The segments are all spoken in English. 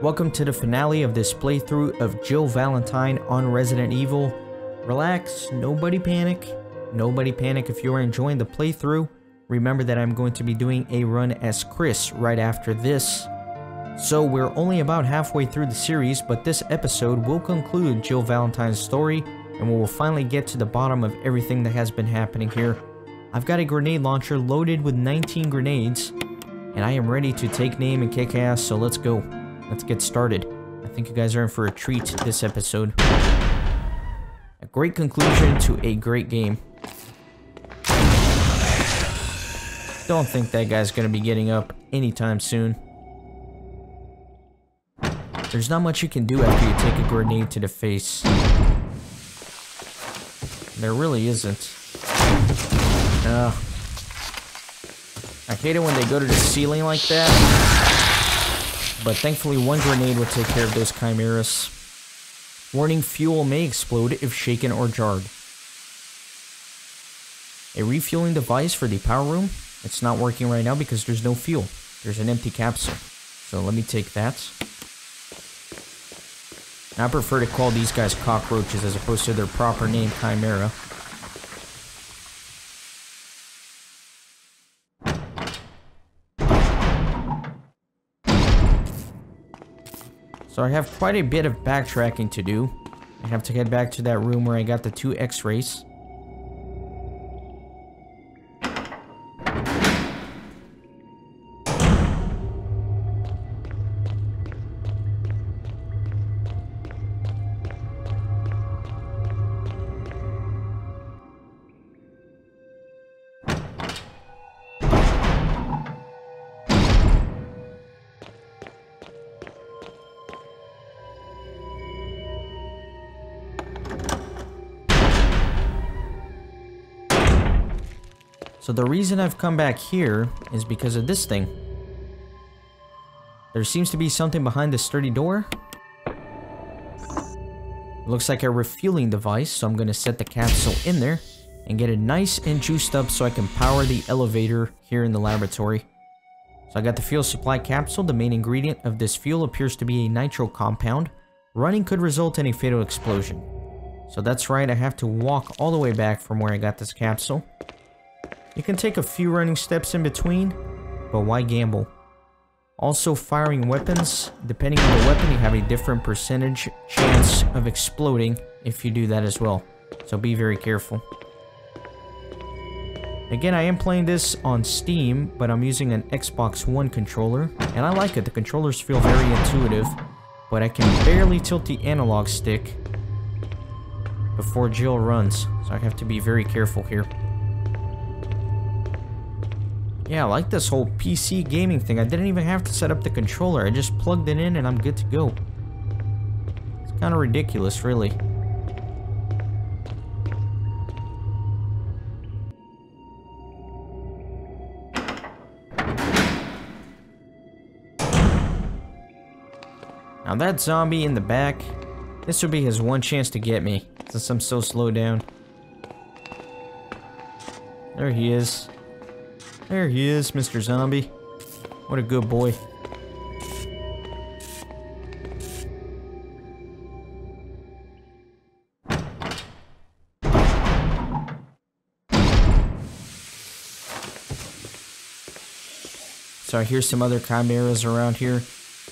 Welcome to the finale of this playthrough of Jill Valentine on Resident Evil. Relax, nobody panic. Nobody panic if you are enjoying the playthrough. Remember that I'm going to be doing a run as Chris right after this. So we're only about halfway through the series, but this episode will conclude Jill Valentine's story, and we will finally get to the bottom of everything that has been happening here. I've got a grenade launcher loaded with 19 grenades, and I am ready to take name and kick ass, so let's go. Let's get started. I think you guys are in for a treat this episode. A great conclusion to a great game. Don't think that guy's gonna be getting up anytime soon. There's not much you can do after you take a grenade to the face. There really isn't. I hate it when they go to the ceiling like that. But thankfully one grenade will take care of those chimeras. Warning, fuel may explode if shaken or jarred. A refueling device for the power room. It's not working right now because there's no fuel. There's an empty capsule. So let me take that. I prefer to call these guys cockroaches as opposed to their proper name, chimera. So I have quite a bit of backtracking to do. I have to head back to that room where I got the 2 X-rays. So the reason I've come back here is because of this thing. There seems to be something behind the sturdy door. It looks like a refueling device, so I'm going to set the capsule in there and get it nice and juiced up so I can power the elevator here in the laboratory. So I got the fuel supply capsule. The main ingredient of this fuel appears to be a nitro compound. Running could result in a fatal explosion. So that's right, I have to walk all the way back from where I got this capsule. You can take a few running steps in between, but why gamble? Also, firing weapons, depending on the weapon, you have a different percentage chance of exploding if you do that as well. So be very careful. Again, I am playing this on Steam, but I'm using an Xbox One controller, and I like it. The controllers feel very intuitive, but I can barely tilt the analog stick before Jill runs, so I have to be very careful here. Yeah, I like this whole PC gaming thing. I didn't even have to set up the controller. I just plugged it in and I'm good to go. It's kind of ridiculous, really. Now that zombie in the back, this would be his one chance to get me, since I'm so slowed down. There he is. There he is, Mr. Zombie. What a good boy. So I hear some other chimeras around here.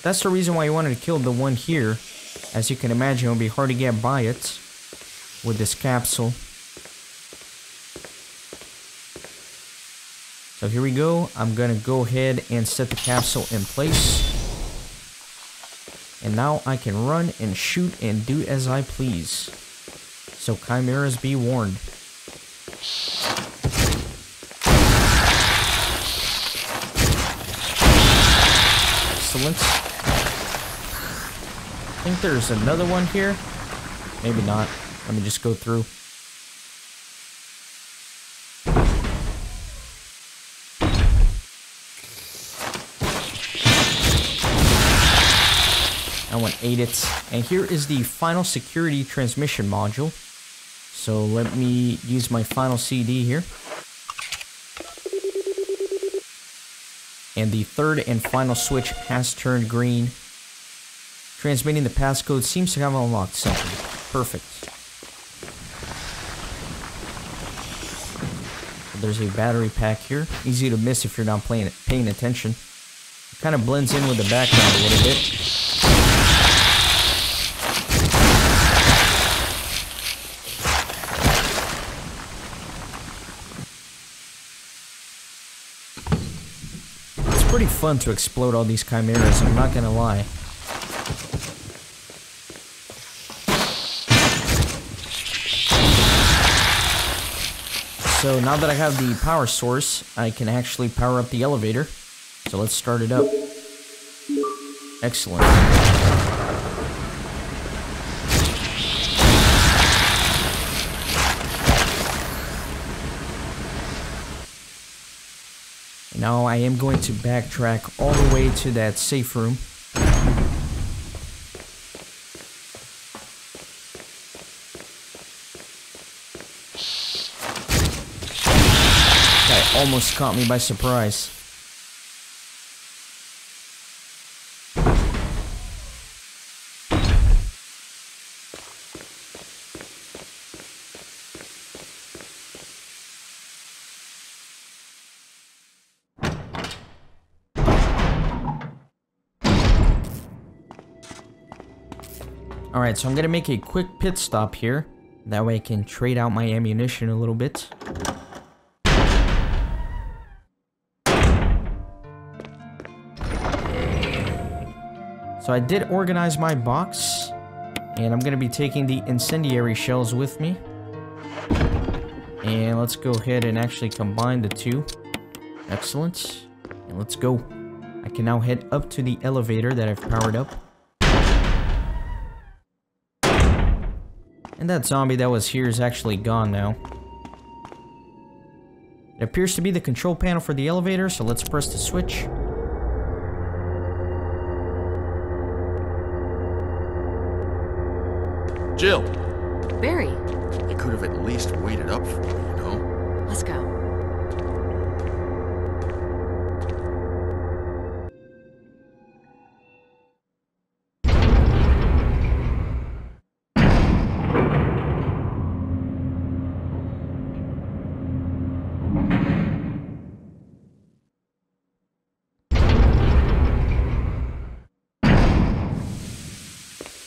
That's the reason why I wanted to kill the one here. As you can imagine, it'll be hard to get by it with this capsule. So here we go. I'm gonna go ahead and set the capsule in place. And now I can run and shoot and do as I please. So chimeras be warned. Excellent. I think there's another one here. Maybe not. Let me just go through. That one ate it. And here is the final security transmission module. So let me use my final CD here. And the third and final switch has turned green. Transmitting the passcode seems to have unlocked something. Perfect. There's a battery pack here. Easy to miss if you're not paying attention. It kind of blends in with the background a little bit. It's pretty fun to explode all these chimeras, I'm not gonna lie. So now that I have the power source, I can actually power up the elevator. So let's start it up. Excellent. Now I am going to backtrack all the way to that safe room. Almost caught me by surprise. Alright, so I'm gonna make a quick pit stop here. That way I can trade out my ammunition a little bit. So I did organize my box, and I'm going to be taking the incendiary shells with me. And let's go ahead and actually combine the two. Excellent. And let's go. I can now head up to the elevator that I've powered up. And that zombie that was here is actually gone now. It appears to be the control panel for the elevator, so let's press the switch. Jill! Barry, You could have at least waited up for me, you know? let's go.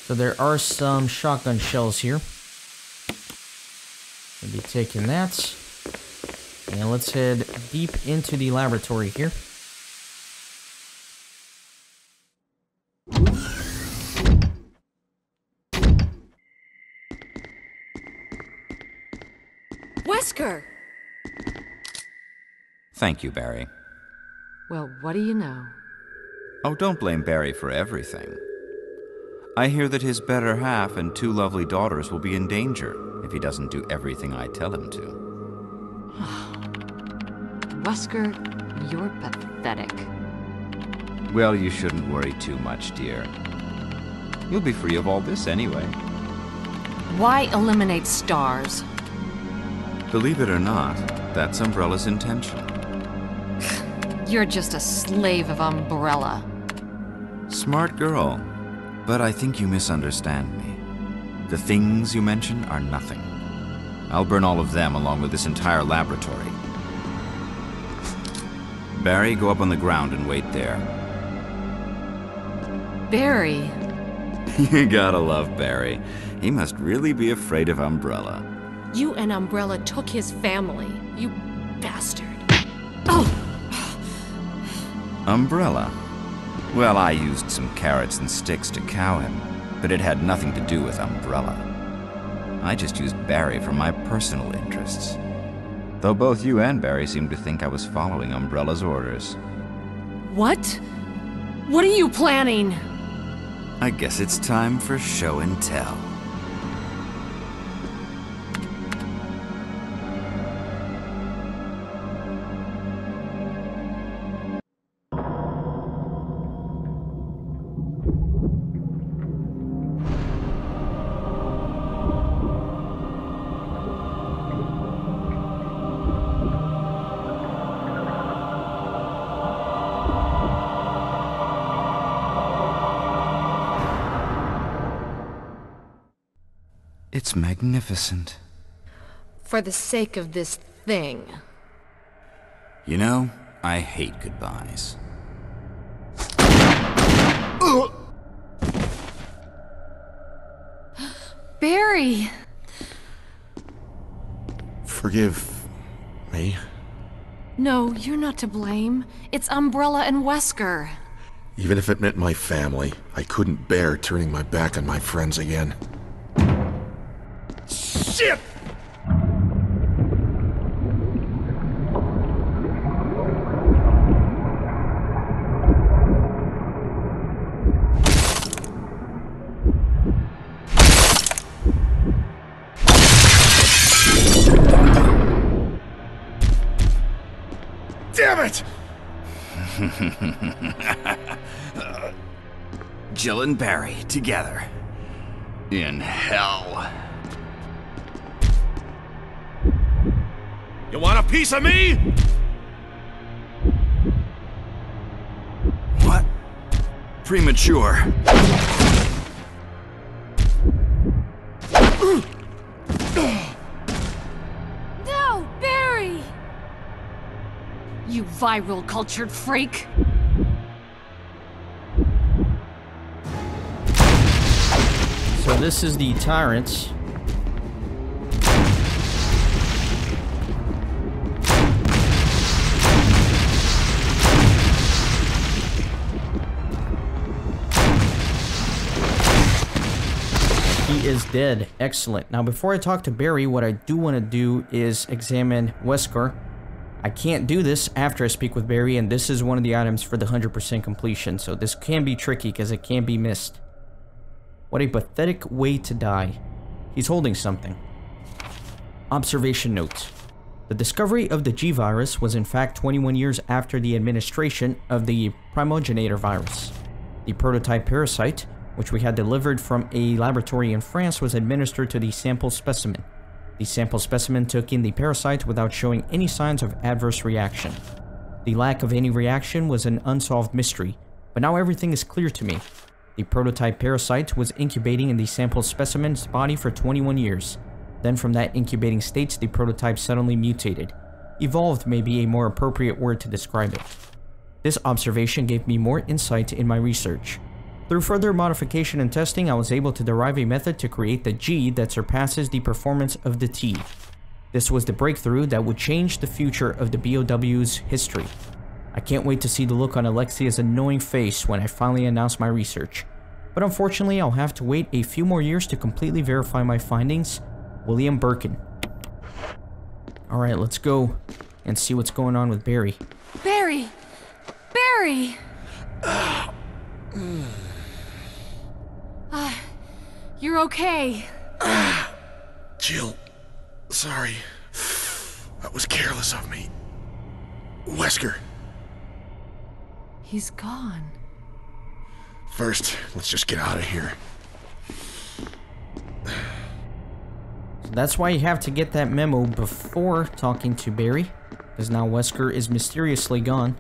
So there are some shotgun shells here. I'll be taking that. And let's head deep into the laboratory here. Wesker! Thank you, Barry. Well, what do you know? Oh, don't blame Barry for everything. I hear that his better half and 2 lovely daughters will be in danger if he doesn't do everything I tell him to. Wesker, you're pathetic. Well, you shouldn't worry too much, dear. You'll be free of all this anyway. Why eliminate stars? Believe it or not, that's Umbrella's intention. You're just a slave of Umbrella. Smart girl. But I think you misunderstand me. The things you mention are nothing. I'll burn all of them along with this entire laboratory. Barry, go up on the ground and wait there. Barry. You gotta love Barry. He must really be afraid of Umbrella. You and Umbrella took his family. You bastard. Oh! Umbrella? Well, I used some carrots and sticks to cow him, but it had nothing to do with Umbrella. I just used Barry for my personal interests. Though both you and Barry seem to think I was following Umbrella's orders. What? What are you planning? I guess it's time for show and tell. It's magnificent. For the sake of this thing. You know, I hate goodbyes. Barry! Forgive me. No, you're not to blame. It's Umbrella and Wesker. Even if it meant my family, I couldn't bear turning my back on my friends again. Shit! Damn it! Jill and Barry together. In hell. You want a piece of me? What? Premature. No, Barry! You viral cultured freak! So this is the Tyrant. He is dead. Excellent. Now before I talk to Barry, what I do want to do is examine Wesker. I can't do this after I speak with Barry, and this is one of the items for the 100% completion, so this can be tricky because it can be missed. What a pathetic way to die. He's holding something. Observation note. The discovery of the G virus was in fact 21 years after the administration of the primogenitor virus. The prototype parasite, which we had delivered from a laboratory in France, was administered to the sample specimen. The sample specimen took in the parasite without showing any signs of adverse reaction. The lack of any reaction was an unsolved mystery, but now everything is clear to me. The prototype parasite was incubating in the sample specimen's body for 21 years. Then from that incubating state, the prototype suddenly mutated. Evolved may be a more appropriate word to describe it. This observation gave me more insight in my research. Through further modification and testing, I was able to derive a method to create the G that surpasses the performance of the T. This was the breakthrough that would change the future of the BOW's history. I can't wait to see the look on Alexia's annoying face when I finally announce my research. But unfortunately, I'll have to wait a few more years to completely verify my findings. William Birkin. Alright, let's go and see what's going on with Barry. Barry! Barry! You're okay. Jill, sorry. That was careless of me. Wesker. He's gone. First, let's just get out of here. So that's why you have to get that memo before talking to Barry, because now Wesker is mysteriously gone.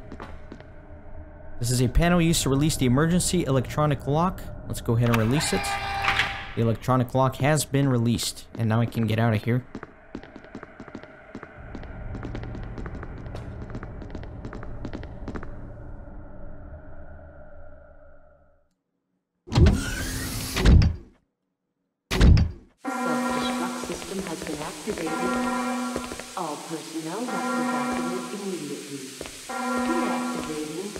This is a panel used to release the emergency electronic lock. Let's go ahead and release it. The electronic lock has been released, and now I can get out of here. Self-destruct system has been activated. All personnel must evacuate immediately. Deactivating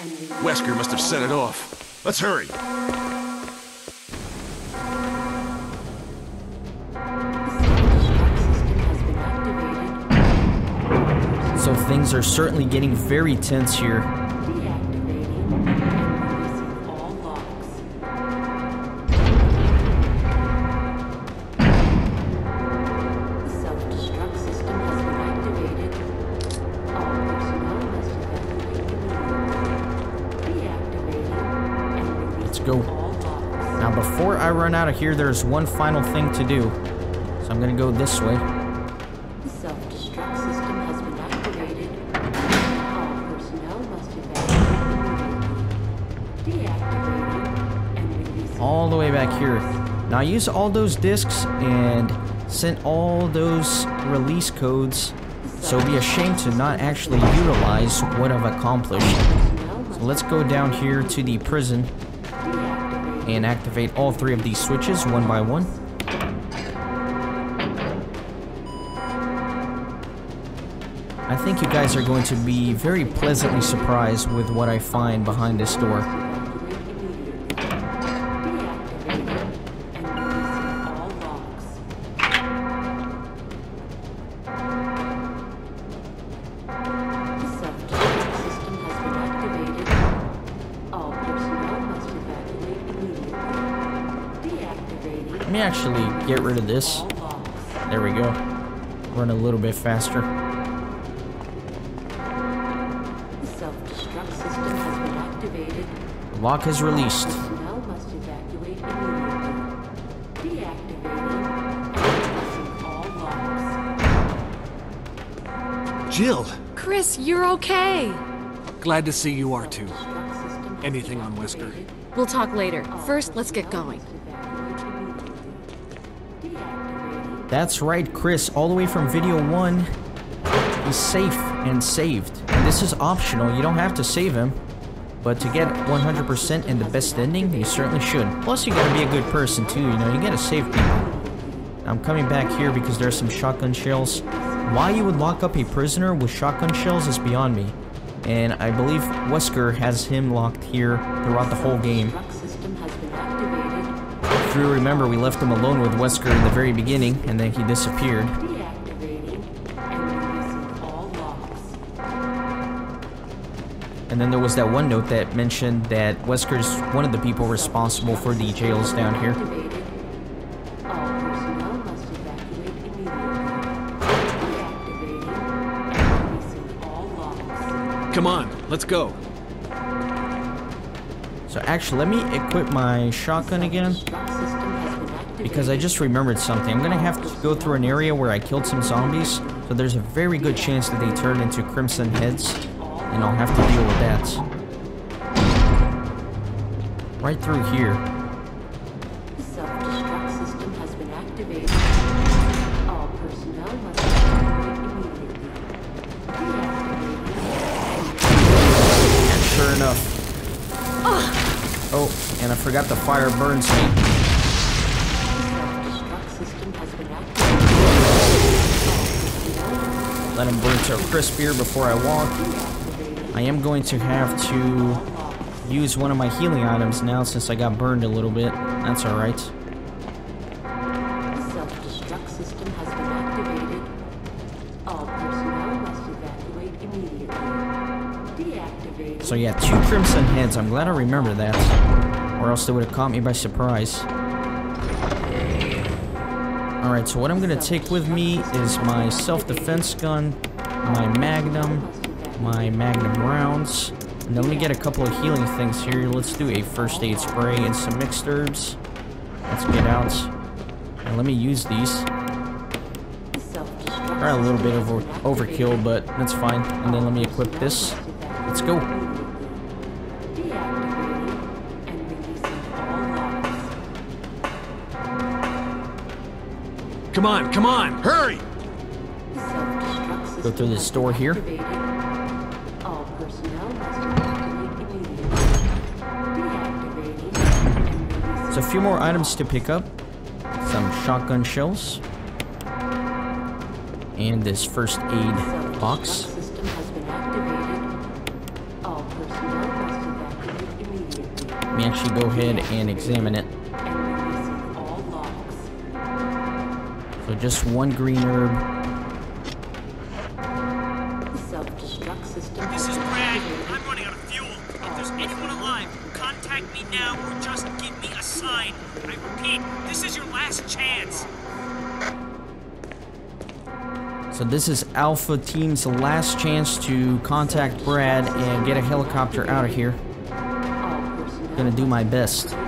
and Wesker must have set it off. Let's hurry. So things are certainly getting very tense here. deactivating and releasing all locks. The self-destruct system has been activated. All personnel must evacuate immediately. Deactivating and releasing Let's go. all locks. Now before I run out of here, there's one final thing to do. So I'm gonna go this way. The self-destruct system has been activated. All personnel must evacuate immediately. Deactivating and releasing All the way back here. Now I used all those discs and sent all those release codes, so it'd be a shame to not actually utilize what I've accomplished. So let's go down here to the prison and activate all 3 of these switches one by one. I think you guys are going to be very pleasantly surprised with what I find behind this door. Let me actually get rid of this. There we go. Run a little bit faster. The lock is released. Jill! Chris, you're okay. Glad to see you are too. Anything on Whisker? We'll talk later. First, let's get going. That's right, Chris, all the way from video 1. He's safe and saved. And this is optional, you don't have to save him. But to get 100% and the best ending, you certainly should. Plus, you gotta be a good person too, you know, you gotta save people. I'm coming back here because there are some shotgun shells. Why you would lock up a prisoner with shotgun shells is beyond me. And I believe Wesker has him locked here throughout the whole game. If you remember, we left him alone with Wesker in the very beginning, and then he disappeared. And then there was that one note that mentioned that Wesker's one of the people responsible for the jails down here. Come on, let's go. So actually, let me equip my shotgun again, because I just remembered something. I'm gonna have to go through an area where I killed some zombies, so there's a very good chance that they turn into crimson heads, and I'll have to deal with that. Right through here. The self-destruct system has been activated. All personnel must evacuate immediately. And sure enough. Oh, and I forgot the fire burns me. Let him burn to a crisp here before I walk. I am going to have to use one of my healing items now since I got burned a little bit. That's alright. The self-destruct system has been activated. All personnel must evacuate immediately. Deactivated. So yeah, 2 crimson heads. I'm glad I remember that. Or else they would have caught me by surprise. Alright, so what I'm going to take with me is my self-defense gun, my magnum rounds, and then let me get a couple of healing things here. Let's do a first aid spray and some mixed herbs. Let's get out. And let me use these. They're a little bit overkill, but that's fine. And then let me equip this. Let's go. Come on, come on, hurry! Go through this door here. All personnel must evacuate immediately. Deactivating. There's a few more items to pick up. Some shotgun shells. And this first aid box. System has been activated. All personnel must evacuate immediately. Let me actually go ahead and examine it. And releasing all locks. So just 1 green herb. The self-destruct system. This is Brad. I'm running out of fuel. If there's anyone alive, contact me now or just give me a sign. I repeat, this is your last chance. So this is Alpha Team's last chance to contact Brad and get a helicopter out of here. Gonna do my best. So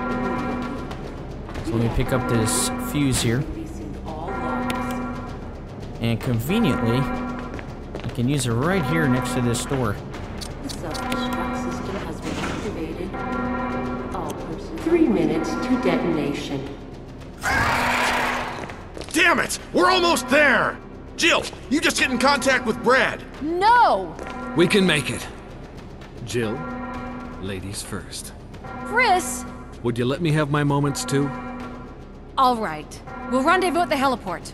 let me pick up this fuse here. And conveniently, I can use it right here next to this door. The self-destruct system has been activated. All personnel. 3 minutes to detonation. Damn it! We're almost there! Jill, you just get in contact with Brad. No! We can make it. Jill, ladies first. Chris! Would you let me have my moments too? All right. We'll rendezvous at the heliport.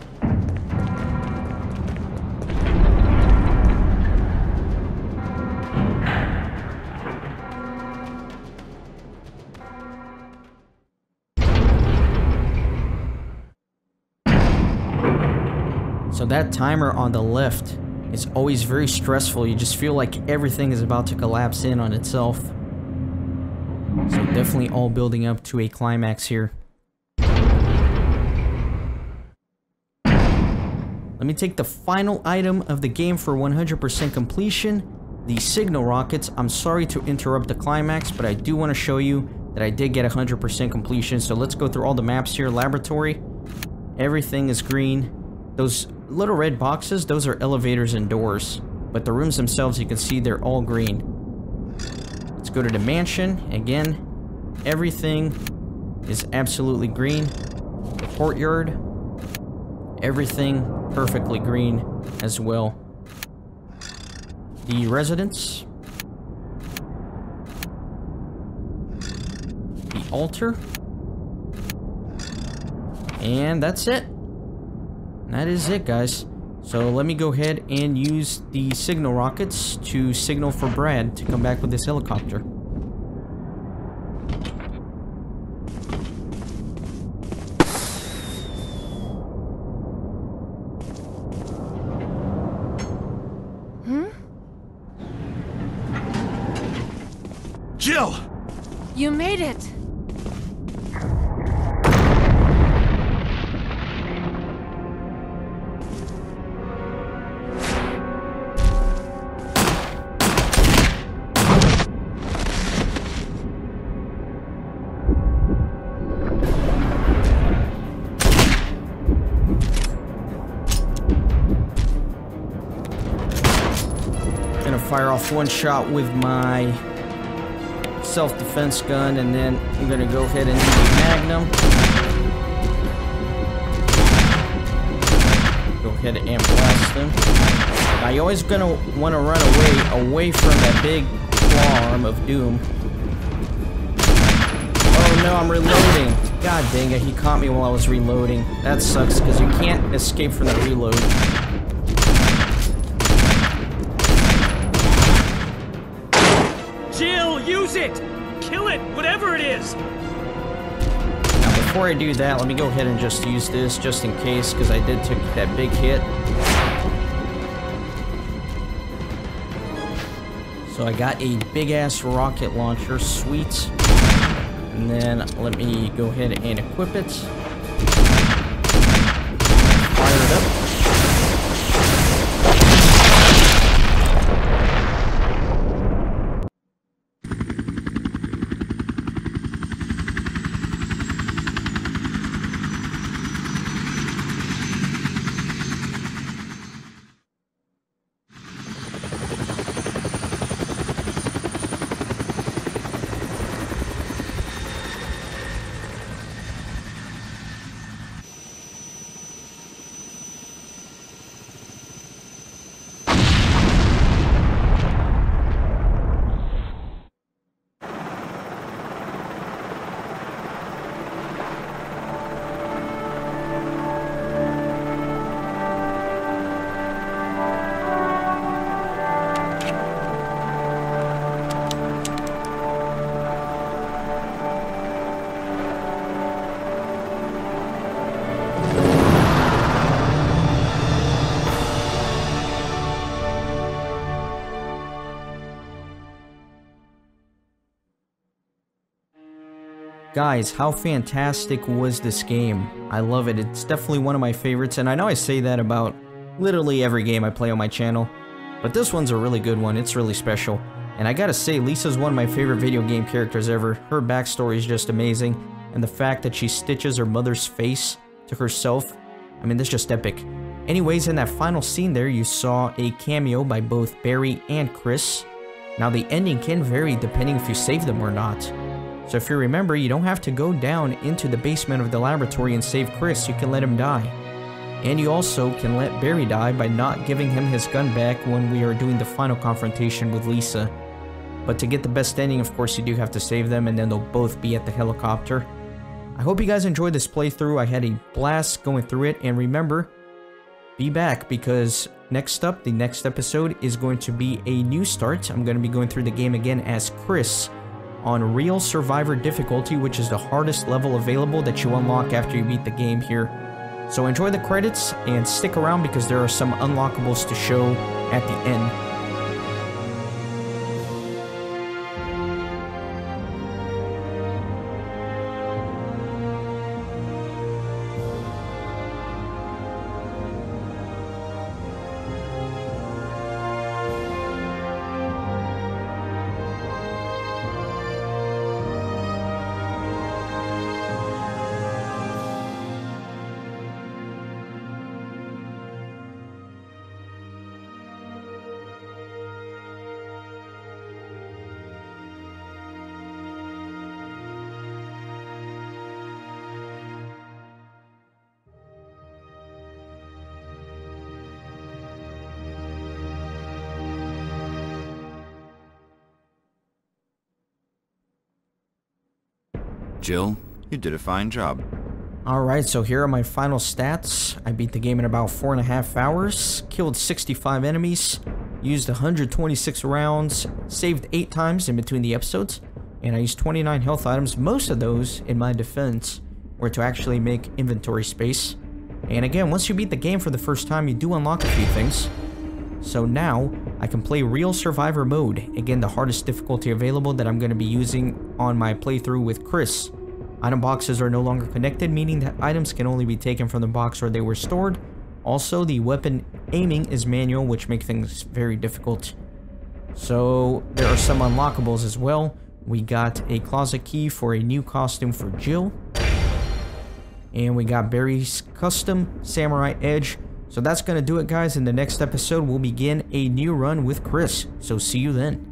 So that timer on the left is always very stressful. You just feel like everything is about to collapse in on itself. So definitely all building up to a climax here. Let me take the final item of the game for 100% completion, the signal rockets. I'm sorry to interrupt the climax, but I do want to show you that I did get 100% completion. So let's go through all the maps here. Laboratory, everything is green. Those little red boxes, those are elevators and doors. But the rooms themselves, you can see they're all green. Let's go to the mansion. Again, everything is absolutely green. The courtyard, everything perfectly green as well. The residence. The altar. And that's it. That is it, guys. So let me go ahead and use the signal rockets to signal for Brad to come back with this helicopter. Jill! You made it! Fire off one shot with my self-defense gun, and then I'm gonna go ahead and use the magnum. Go ahead and blast them. Now you're always gonna want to run away from that big claw arm of doom. Oh no, I'm reloading. God dang it, he caught me while I was reloading. That sucks because you can't escape from the reload. Jill, use it! Kill it, whatever it is! Now before I do that, let me go ahead and just use this just in case, because I did take that big hit. So I got a big ass rocket launcher, sweet. And then let me go ahead and equip it. Fire it up. Guys, how fantastic was this game? I love it. It's definitely one of my favorites, and I know I say that about literally every game I play on my channel, but this one's a really good one. It's really special. And I gotta say, Lisa's one of my favorite video game characters ever. Her backstory is just amazing, and the fact that she stitches her mother's face to herself, I mean, that's just epic. Anyways, in that final scene there, you saw a cameo by both Barry and Chris. Now, the ending can vary depending if you save them or not. So if you remember, you don't have to go down into the basement of the laboratory and save Chris, you can let him die. And you also can let Barry die by not giving him his gun back when we are doing the final confrontation with Lisa. But to get the best ending, of course, you do have to save them, and then they'll both be at the helicopter. I hope you guys enjoyed this playthrough. I had a blast going through it, and remember, be back, because next up, the next episode is going to be a new start. I'm going to be going through the game again as Chris on Real Survivor difficulty, which is the hardest level available that you unlock after you beat the game here. So enjoy the credits and stick around because there are some unlockables to show at the end. Jill, you did a fine job. Alright, so here are my final stats. I beat the game in about 4.5 hours, killed 65 enemies, used 126 rounds, saved 8 times in between the episodes, and I used 29 health items. Most of those, in my defense, were to actually make inventory space. And again, once you beat the game for the first time, you do unlock a few things. So now, I can play Real Survivor mode. Again, the hardest difficulty available that I'm going to be using on my playthrough with Chris. Item boxes are no longer connected, meaning that items can only be taken from the box where they were stored. Also, the weapon aiming is manual, which makes things very difficult. So, there are some unlockables as well. We got a closet key for a new costume for Jill. And we got Barry's custom samurai edge. So that's going to do it, guys. In the next episode, we'll begin a new run with Chris. So see you then.